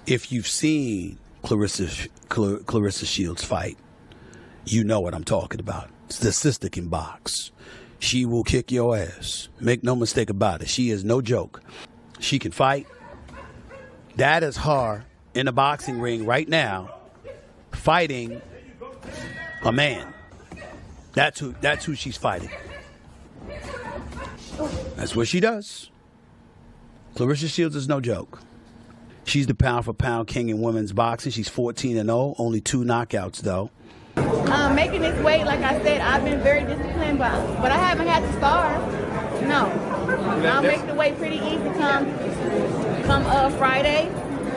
If you've seen Claressa Shields fight, you know what I'm talking about. The sister can box. She will kick your ass. Make no mistake about it. She is no joke. She can fight. That is her in a boxing ring right now, fighting a man. That's who she's fighting. That's what she does. Claressa Shields is no joke. She's the pound-for-pound king in women's boxing. She's 14-0, only 2 knockouts, though. Making this weight, like I said, I've been very disciplined, but I haven't had to starve. No. I'll make the weight pretty easy come Friday.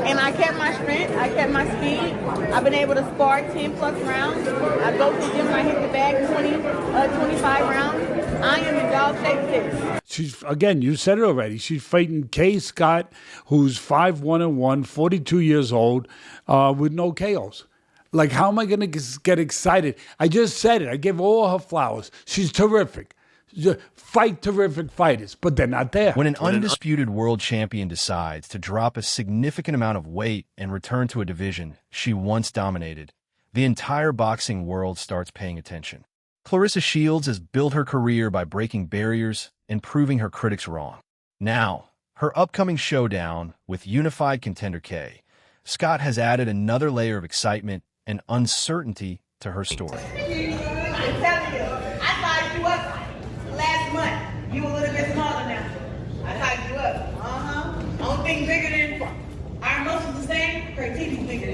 And I kept my strength, I kept my speed. I've been able to spar 10-plus rounds. I go to the gym and I hit the bag 25 rounds. I am in dog shape this. She's, again, you said it already, she's fighting Kaye Scott, who's 5-1-1, 42 years old, with no KOs. Like, how am I going to get excited? I just said it. I give all her flowers. She's terrific. Fight terrific fighters, but they're not there. When an undisputed world champion decides to drop a significant amount of weight and return to a division she once dominated, the entire boxing world starts paying attention. Claressa Shields has built her career by breaking barriers and proving her critics wrong. Now, her upcoming showdown with unified contender Kaye Scott has added another layer of excitement and uncertainty to her story. I'm telling you, I sized you up last month. You a little bit smaller now. I sized you up. Only thing bigger than our muscles the same, her teeth is bigger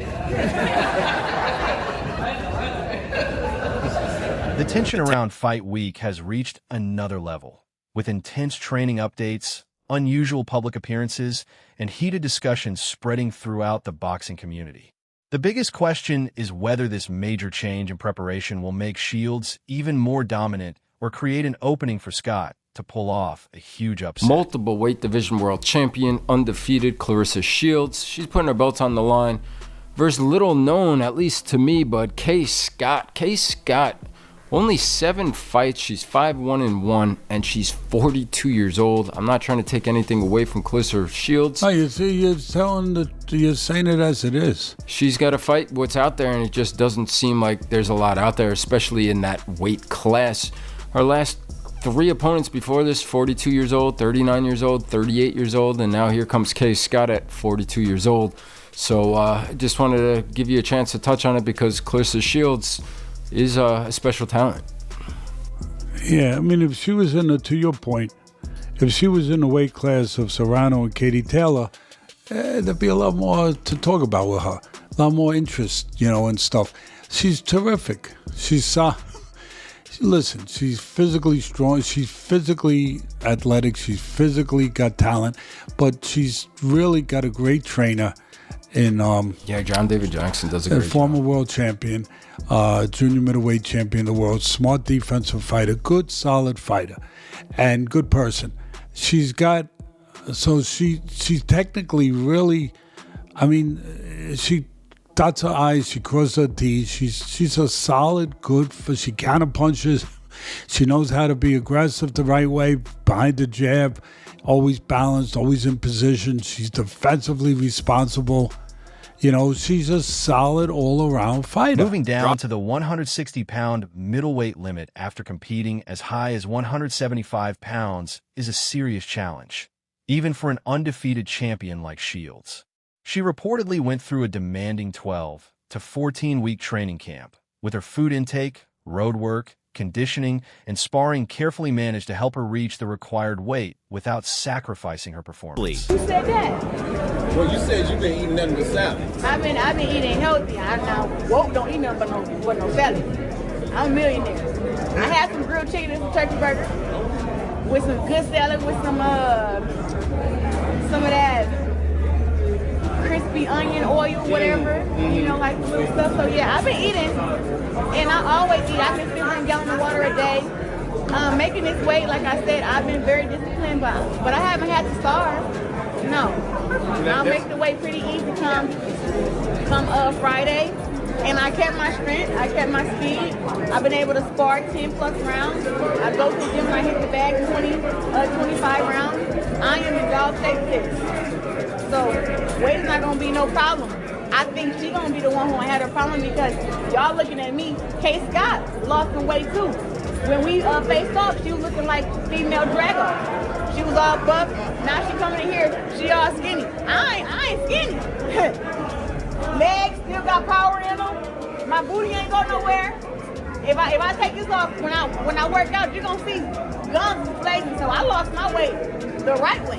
The tension around fight week has reached another level, with intense training updates, unusual public appearances, and heated discussions spreading throughout the boxing community. The biggest question is whether this major change in preparation will make Shields even more dominant or create an opening for Scott to pull off a huge upset. Multiple weight division world champion, undefeated Claressa Shields. She's putting her belt on the line versus little known, at least to me, but Kaye Scott. Kaye Scott, only 7 fights. She's 5-1-1, and she's 42 years old. I'm not trying to take anything away from Claressa Shields. Oh, you see, you're saying it as it is. She's got to fight what's out there, and it just doesn't seem like there's a lot out there, especially in that weight class. Her last 3 opponents before this, 42 years old, 39 years old, 38 years old, and now here comes Kaye Scott at 42 years old. So I just wanted to give you a chance to touch on it because Claressa Shields is a special talent. Yeah, I mean, if she was to your point, if she was in the weight class of Serrano and Katie Taylor, there'd be a lot more to talk about with her, a lot more interest, and stuff. She's terrific. Listen, she's physically strong, she's physically athletic, she's physically got talent, but she's really got a great trainer in John David Jackson does a great job. Former world champion, junior middleweight champion of the world, smart defensive fighter, good solid fighter, and good person. She's technically really, she dots her I's, she crosses her T's. She's a solid, good, she counter punches. She knows how to be aggressive the right way, behind the jab, always balanced, always in position. She's defensively responsible. She's a solid all-around fighter. Moving down to the 160-pound middleweight limit after competing as high as 175 pounds is a serious challenge, even for an undefeated champion like Shields. She reportedly went through a demanding 12 to 14-week training camp, with her food intake, road work, conditioning, and sparring carefully managed to help her reach the required weight without sacrificing her performance. Who said that? Well, you said you've been eating nothing but salad. I've been eating healthy. I now woke don't eat nothing but no salad. I'm a millionaire. I had some grilled chicken and some turkey burger with some good salad with some of that crispy onion oil, whatever, like the little stuff. So yeah, I've been eating, and I always eat. I can still drink a gallon of water a day. Making this weight, like I said, I've been very disciplined, but I haven't had to starve. No. I'll make the weight pretty easy come Friday. And I kept my strength, I kept my speed. I've been able to spar 10-plus rounds. I go to the gym and I hit the bag 25 rounds. I am in dog shape this. So weight is not gonna be no problem. I think she's gonna be the one who had a problem because y'all looking at me. Kaye Scott lost some weight too. When we faced off, she was looking like female Drago. She was all buff. Now she coming in here, she all skinny. I ain't skinny. Legs still got power in them. My booty ain't go nowhere. If I take this off, when I work out, you're gonna see guns blazing. So I lost my weight the right way.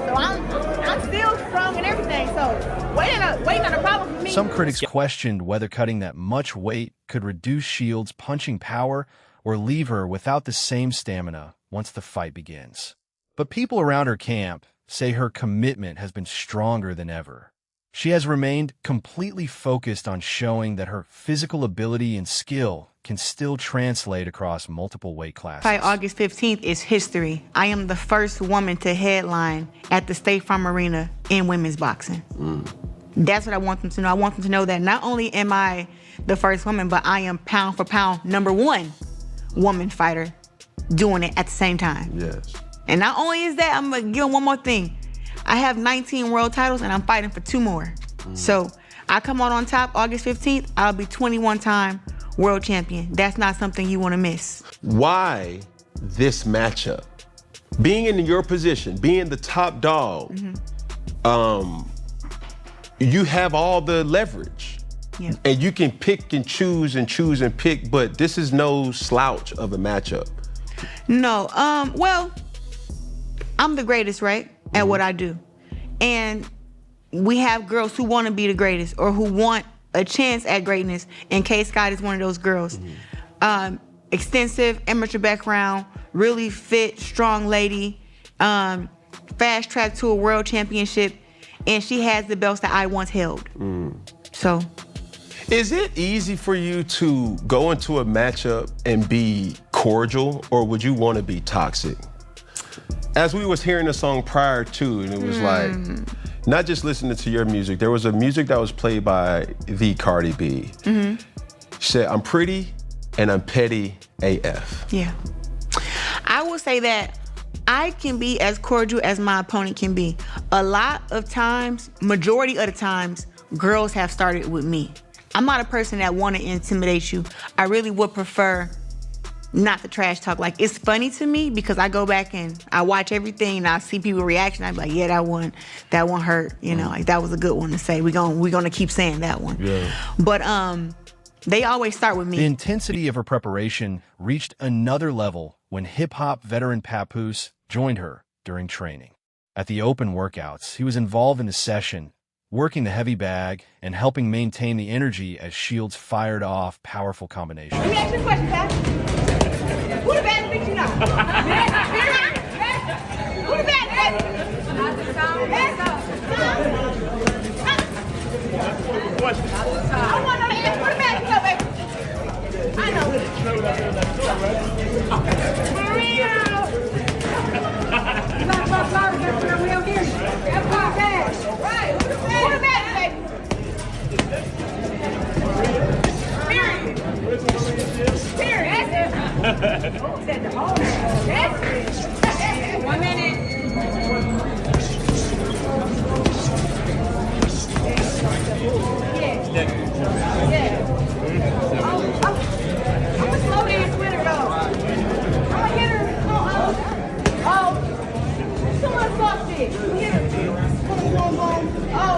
So I'm still strong and everything. So weight not a problem for me. Some critics questioned whether cutting that much weight could reduce Shields' punching power or leave her without the same stamina once the fight begins. But people around her camp say her commitment has been stronger than ever. She has remained completely focused on showing that her physical ability and skill can still translate across multiple weight classes. By August 15th is history. I am the first woman to headline at the State Farm Arena in women's boxing. That's what I want them to know. I want them to know that not only am I the first woman, but I am pound for pound #1 woman fighter doing it at the same time. Yes. And not only is that, I'm gonna give them one more thing. I have 19 world titles and I'm fighting for 2 more. So I come out on top August 15th, I'll be 21-time world champion. That's not something you wanna miss. Why this matchup? Being in your position, being the top dog, you have all the leverage. Yeah. And you can pick and choose and pick, but this is no slouch of a matchup. No, well, I'm the greatest, right, at what I do. And we have girls who want to be the greatest or who want a chance at greatness, and Kaye Scott is one of those girls. Extensive amateur background, really fit, strong lady, fast track to a world championship, and she has the belts that I once held. So. Is it easy for you to go into a matchup and be cordial, or would you want to be toxic? As we was hearing the song prior to, and it was like, not just listening to your music, there was a music that was played by the Cardi B. She said, I'm pretty and I'm petty AF. Yeah. I will say that I can be as cordial as my opponent can be. A lot of times, majority of the times, girls have started with me. I'm not a person that want to intimidate you. I really would prefer not the trash talk. Like, it's funny to me because I go back and I watch everything and I see people's reaction. I'm like, yeah, that one hurt. You know, like that was a good one to say. We're gonna keep saying that one. Yeah. But they always start with me. The intensity of her preparation reached another level when hip-hop veteran Papoose joined her during training. At the open workouts, he was involved in a session, working the heavy bag and helping maintain the energy as Shields fired off powerful combinations. Let me ask you a question, Pat. Who the bad bitch you know? Who the bad bitch? I want to know the answer. Who the bad you know, baby? I know. Maria! You got to talk louder, that's what we don't hear you. That's why I'm bad. Right, who the bad, baby? Period. That's it. Who said the whole name? That's it. 1 minute. Yeah. I'm gonna slow dance with her though. I'm gonna hit her. Oh. Someone soft shit. Hit her. Boom. Oh.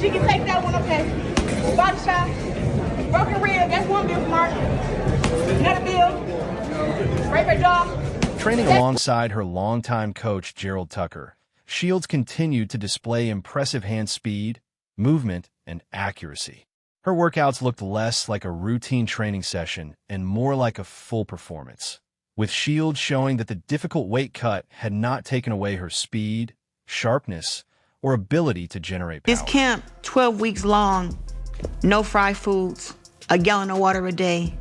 She can take that one, okay. Body shot. Broken rib, that's one bill mark. Another bill. Break her jaw. Training alongside her longtime coach, Gerald Tucker, Shields continued to display impressive hand speed, movement, and accuracy. Her workouts looked less like a routine training session and more like a full performance, with Shields showing that the difficult weight cut had not taken away her speed, sharpness, or ability to generate power. This camp, 12 weeks long, no fried foods, a gallon of water a day,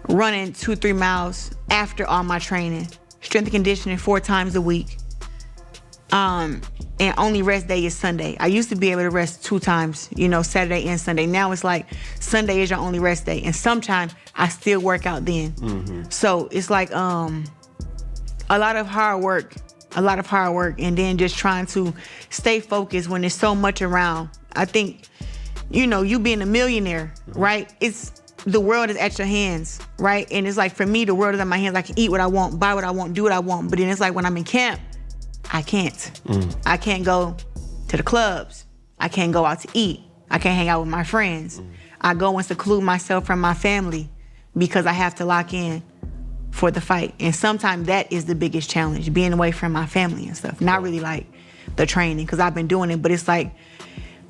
running 2-3 miles after all my training, strength and conditioning 4 times a week, and only rest day is Sunday. I used to be able to rest 2 times, Saturday and Sunday. Now it's like Sunday is your only rest day, and sometimes I still work out then. So it's like a lot of hard work a lot of hard work, and then just trying to stay focused when there's so much around. I think, you know, you being a millionaire, right? The world is at your hands, right? And it's like, for me, the world is at my hands. I can eat what I want, buy what I want, do what I want. But then it's like, when I'm in camp, I can't. I can't go to the clubs. I can't go out to eat. I can't hang out with my friends. I go and seclude myself from my family because I have to lock in for the fight. And sometimes that is the biggest challenge, being away from my family and stuff. Not really like the training, because I've been doing it, but it's like,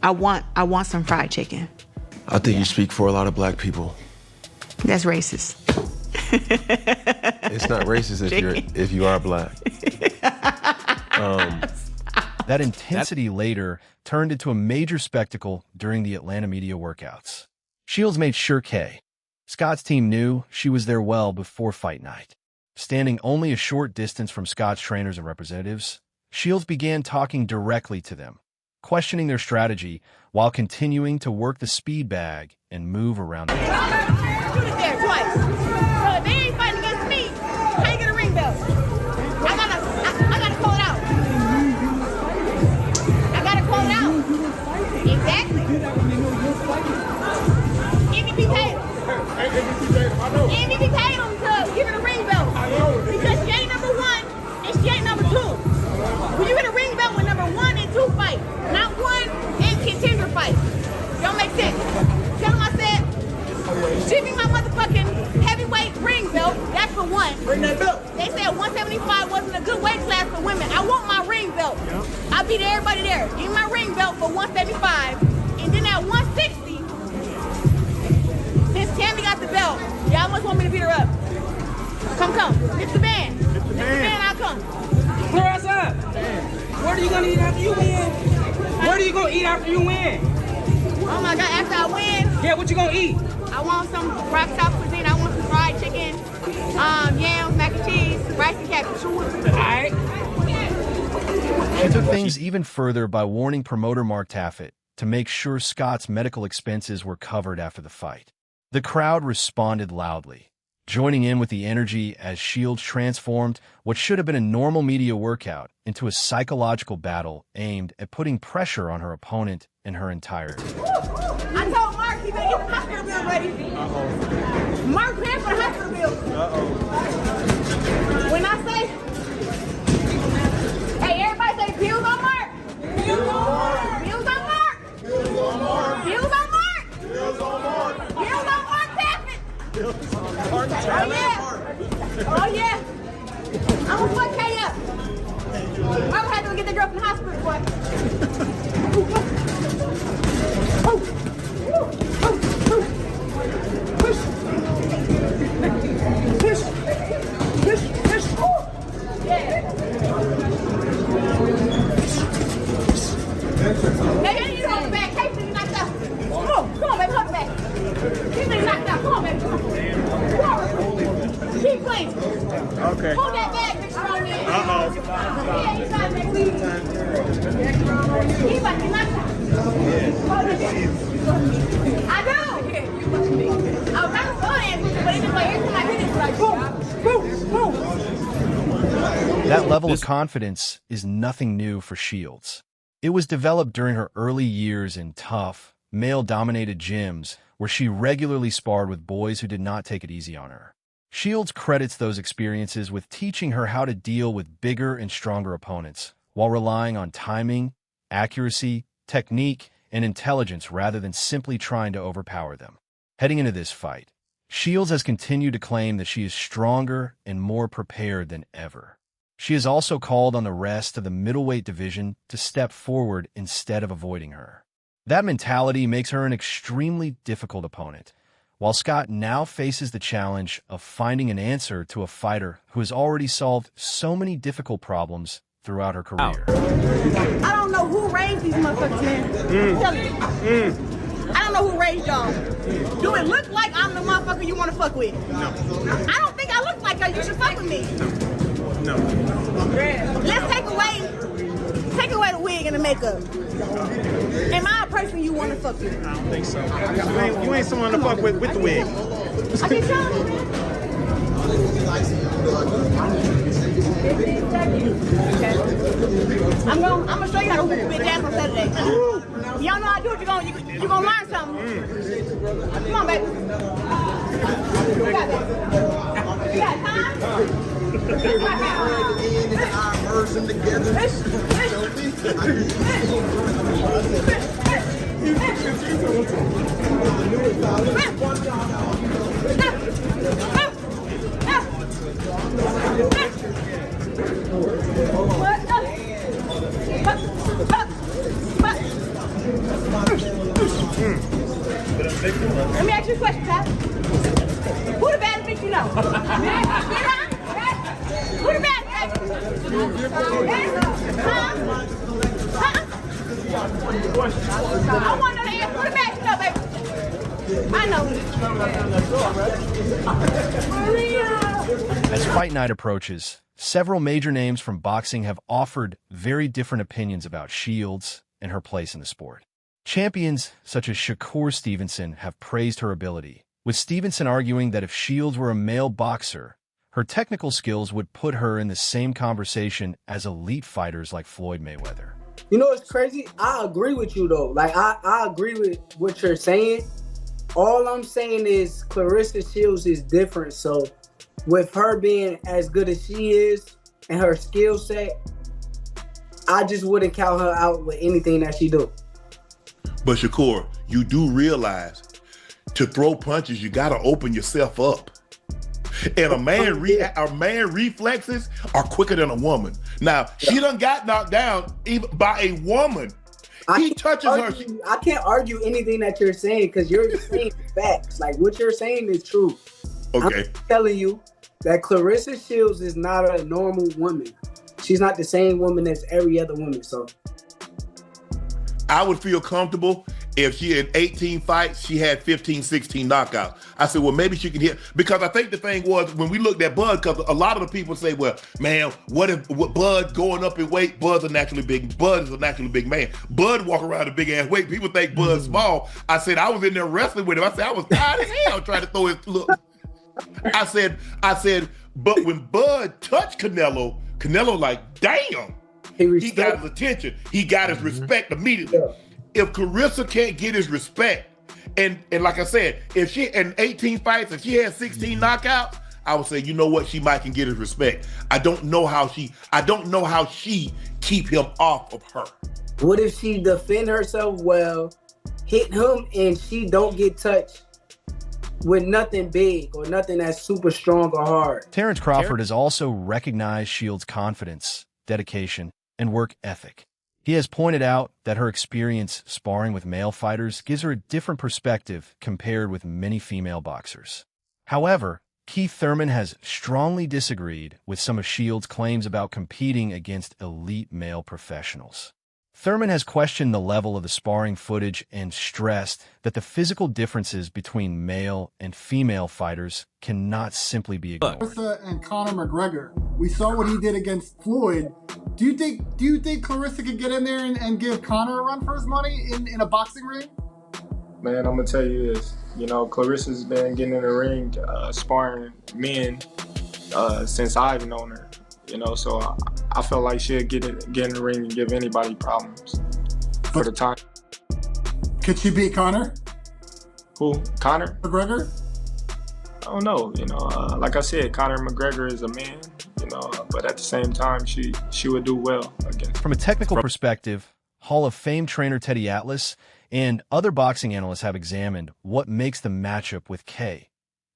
I want some fried chicken. I think you speak for a lot of black people. That's racist. It's not racist if you are black. That intensity later turned into a major spectacle during the Atlanta media workouts. Shields made sure Kaye Scott's team knew she was there well before fight night. Standing only a short distance from Scott's trainers and representatives, Shields began talking directly to them, questioning their strategy while continuing to work the speed bag and move around the Shoot it there twice. So if they ain't fighting against me, how you get a ring belt? I gotta call it out. I gotta call it out. Exactly. MVP paid him. MVP paid him to give her the ring belt. Because she ain't number one and she ain't number two. When you get a ring belt with number 1 and 2 fight, not 1 and contender fight. Don't make sense. Tell them I said, give me my motherfucking heavyweight ring belt. That's for one. Bring that belt. They said 175 wasn't a good weight class for women. I want my ring belt. I beat everybody there. Give me my ring belt for 175. And then at 160, since Tammy got the belt, y'all must want me to beat her up. Come. It's the band. It's the band, I'll come. Claressa, what are you gonna eat after you win? What are you gonna eat after you win? Oh my God, after I win? Yeah, what you gonna eat? I want some rock top cuisine. I want some fried chicken, yams, mac and cheese, rice and cabbage. All right. She took things even further by warning promoter Mark Taffet to make sure Scott's medical expenses were covered after the fight. The crowd responded loudly, joining in with the energy as Shields transformed what should have been a normal media workout into a psychological battle aimed at putting pressure on her opponent and her entirety. I told Mark he better get the hospital bill ready. Mark paying for the hospital bill. When I say, hey, everybody say bills on Mark. Bills on Mark. Bills on Mark. Bills on Mark. Bills on Mark. Bills on Mark. Bills on Mark Taffet. Oh yeah. I'm gonna fuck Kaye up. I'm gonna have to get the girl from the hospital, boy. Okay. Hold that bag, Mr. Roman. Yeah, he's trying to make me. He about to knock out. I do. I was trying to slow dance, but it's just like every time I hit it, it's like boom, boom, boom. That level of confidence is nothing new for Shields. It was developed during her early years in tough, male-dominated gyms where she regularly sparred with boys who did not take it easy on her. Shields credits those experiences with teaching her how to deal with bigger and stronger opponents while relying on timing, accuracy, technique, and intelligence rather than simply trying to overpower them. Heading into this fight, Shields has continued to claim that she is stronger and more prepared than ever. She has also called on the rest of the middleweight division to step forward instead of avoiding her. That mentality makes her an extremely difficult opponent, while Scott now faces the challenge of finding an answer to a fighter who has already solved so many difficult problems throughout her career. I don't know who raised these motherfuckers, man. Tell me. I don't know who raised y'all. Do it look like I'm the motherfucker you want to fuck with? No. I don't think I look like her. You should fuck with me. No. Let's take away the wig and the makeup. Am I a person you want to fuck with? I don't think so. You ain't someone to fuck with the wig. I keep telling you, man. 15 seconds. Okay. I'm gonna show you how to whoop bitch ass on Saturday. Y'all know how to do it. You gonna learn something. Come on, baby. You got that. You got time? Let me ask you a question, Ty. Who the baddest bitch you know? Who the baddest bitch? I want to know the answer. Who the baddest you know, baby? I know. As fight night approaches, several major names from boxing have offered very different opinions about Shields and her place in the sport. Champions such as Shakur Stevenson have praised her ability, with Stevenson arguing that if Shields were a male boxer, her technical skills would put her in the same conversation as elite fighters like Floyd Mayweather. You know what's crazy? I agree with you though. Like I agree with what you're saying. All I'm saying is Claressa Shields is different. So with her being as good as she is and her skill set, I just wouldn't count her out with anything that she do. But Shakur, you do realize to throw punches, you gotta open yourself up. And a man reflexes are quicker than a woman. Now, she done got knocked down even by a woman. He touches her. I can't argue anything that you're saying because you're saying facts. Like what you're saying is true. Okay. I'm telling you that Claressa Shields is not a normal woman. She's not the same woman as every other woman. So I would feel comfortable if she had 18 fights, she had 15, 16 knockouts. I said, well, maybe she can hit. Because I think the thing was, when we looked at Bud, because a lot of the people say, well, man, what if Bud going up in weight? Bud is a naturally big man. Bud walk around a big ass weight. People think Bud's small. I said, I was in there wrestling with him. I said, I was tired as hell trying to throw his look. I said, but when Bud touched Canelo like, damn. He got his attention. He got his respect immediately. Yeah. If Claressa can't get his respect, and like I said, if she in 18 fights, if she had 16 knockouts, I would say, you know what, she might can get his respect. I don't know how she keep him off of her. What if she defend herself well, hit him, and she don't get touched with nothing big or nothing that's super strong or hard? Terrence Crawford has also recognized Shields' confidence, dedication, and work ethic. He has pointed out that her experience sparring with male fighters gives her a different perspective compared with many female boxers. However, Keith Thurman has strongly disagreed with some of Shields' claims about competing against elite male professionals. Thurman has questioned the level of the sparring footage and stressed that the physical differences between male and female fighters cannot simply be ignored. Claressa and Conor McGregor, we saw what he did against Floyd. Do you think Claressa could get in there and give Conor a run for his money in a boxing ring? Man, I'm gonna tell you this. You know, Claressa's been getting in the ring, sparring men since I've known her. You know, so I feel like she'll get in the ring and give anybody problems for the time. Could she beat Conor? Who? Conor McGregor? I don't know. You know, like I said, Conor McGregor is a man. You know, but at the same time, she would do well against. From a technical perspective, Hall of Fame trainer Teddy Atlas and other boxing analysts have examined what makes the matchup with Kaye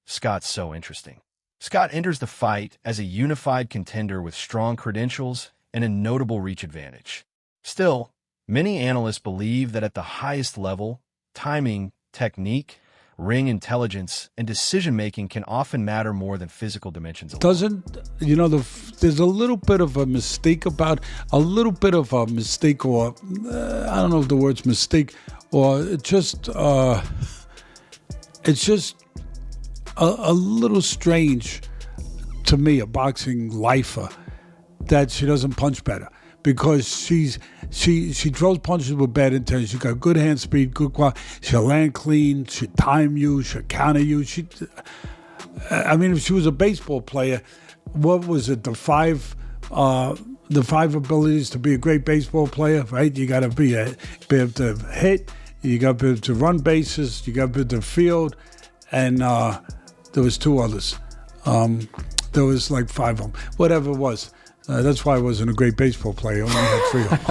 Scott so interesting. Scott enters the fight as a unified contender with strong credentials and a notable reach advantage. Still, many analysts believe that at the highest level, timing, technique, ring intelligence, and decision-making can often matter more than physical dimensions alone. There's a little bit of a mistake or I don't know if the word's mistake, or it's just a little strange to me, a boxing lifer, that she doesn't punch better, because she throws punches with bad intention. She got good hand speed, good quality. She'll land clean. She'll time you. She'll counter you. If she was a baseball player, what was it? The five the 5 abilities to be a great baseball player, right? You got to be able to hit, you got to be able to run bases, you got to be able to field, and there was 2 others. There was like 5 of them, whatever it was. That's why I wasn't a great baseball player. I only had 3 of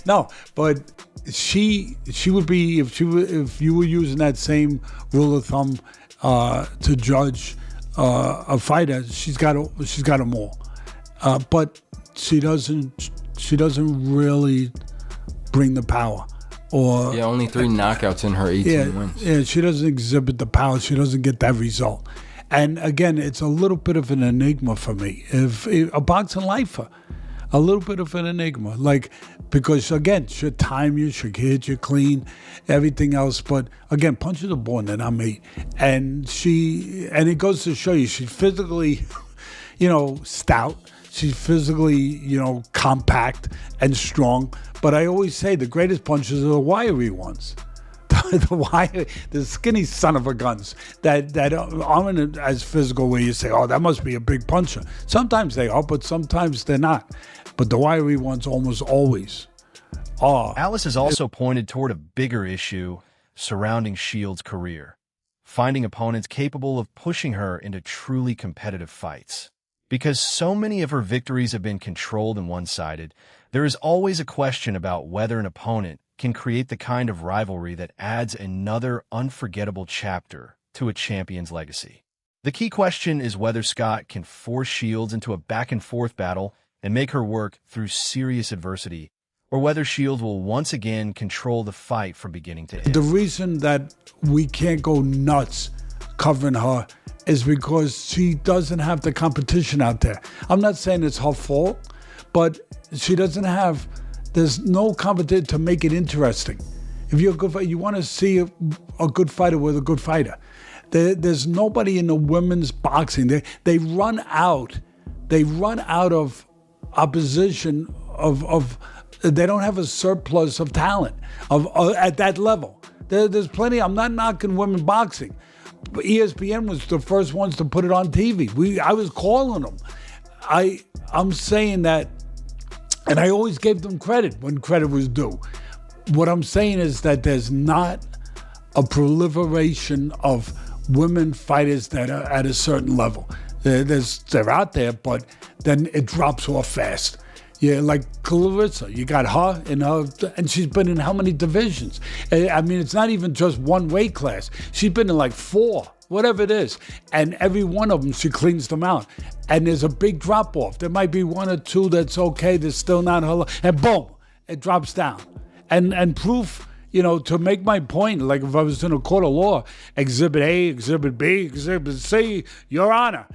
them. but she would be, if you were using that same rule of thumb to judge a fighter, she's got them all. But she doesn't really bring the power. Or only 3 knockouts in her 18 wins. Yeah, she doesn't exhibit the power. She doesn't get that result. And again, it's a little bit of an enigma for me. If a boxing lifer, a little bit of an enigma, like, because again, she'll time you, she'll hit you clean, everything else. But again, punches are born, they're not me. And it goes to show you, she's physically, stout. She's physically, compact and strong. But I always say the greatest punches are the wiry ones. The skinny son of a guns that aren't as physical, where you say, oh, that must be a big puncher. Sometimes they are, but sometimes they're not. But the wiry ones almost always are. Alice has also pointed toward a bigger issue surrounding Shields' career, finding opponents capable of pushing her into truly competitive fights. Because so many of her victories have been controlled and one-sided, there is always a question about whether an opponent can create the kind of rivalry that adds another unforgettable chapter to a champion's legacy. The key question is whether Scott can force Shields into a back-and-forth battle and make her work through serious adversity, or whether Shields will once again control the fight from beginning to end. The reason that we can't go nuts covering her is because she doesn't have the competition out there. I'm not saying it's her fault, but she doesn't have... There's no competition to make it interesting. If you're a good fighter, you want to see a good fighter with a good fighter. There's nobody in the women's boxing. They run out of opposition of they don't have a surplus of talent at that level. There's plenty. I'm not knocking women boxing. But ESPN was the first ones to put it on TV. I was calling them. I'm saying that. And I always gave them credit when credit was due. What I'm saying is that there's not a proliferation of women fighters that are at a certain level. They're out there, but then it drops off fast. Yeah, like Claressa, you got her and she's been in how many divisions? I mean, it's not even just one weight class. She's been in like 4, whatever it is. And every one of them, she cleans them out. And there's a big drop off. There might be 1 or 2 that's okay, that's still not her, and boom, it drops down. And proof, to make my point, like if I was in a court of law, Exhibit A, Exhibit B, Exhibit C, Your Honor.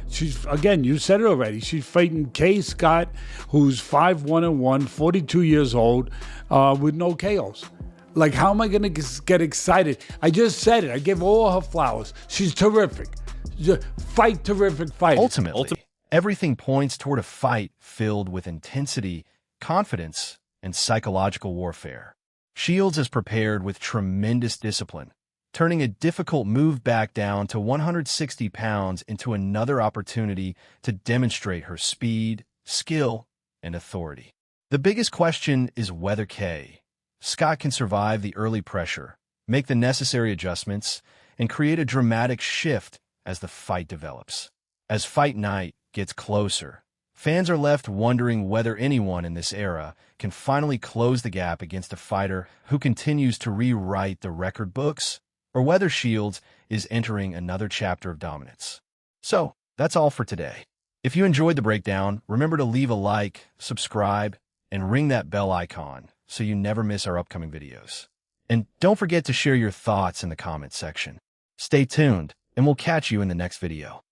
She's, again, you said it already, she's fighting Kaye Scott, who's 5-1-1, 42 years old, with no KOs. Like, how am I going to get excited? I just said it. I gave all her flowers. She's terrific. Terrific fight. Ultimately, everything points toward a fight filled with intensity, confidence, and psychological warfare. Shields is prepared with tremendous discipline, turning a difficult move back down to 160 pounds into another opportunity to demonstrate her speed, skill, and authority. The biggest question is whether Kaye Scott can survive the early pressure, make the necessary adjustments, and create a dramatic shift as the fight develops. As fight night gets closer, fans are left wondering whether anyone in this era can finally close the gap against a fighter who continues to rewrite the record books, or whether Shields is entering another chapter of dominance. So, that's all for today. If you enjoyed the breakdown, remember to leave a like, subscribe, and ring that bell icon so you never miss our upcoming videos. And don't forget to share your thoughts in the comments section. Stay tuned, and we'll catch you in the next video.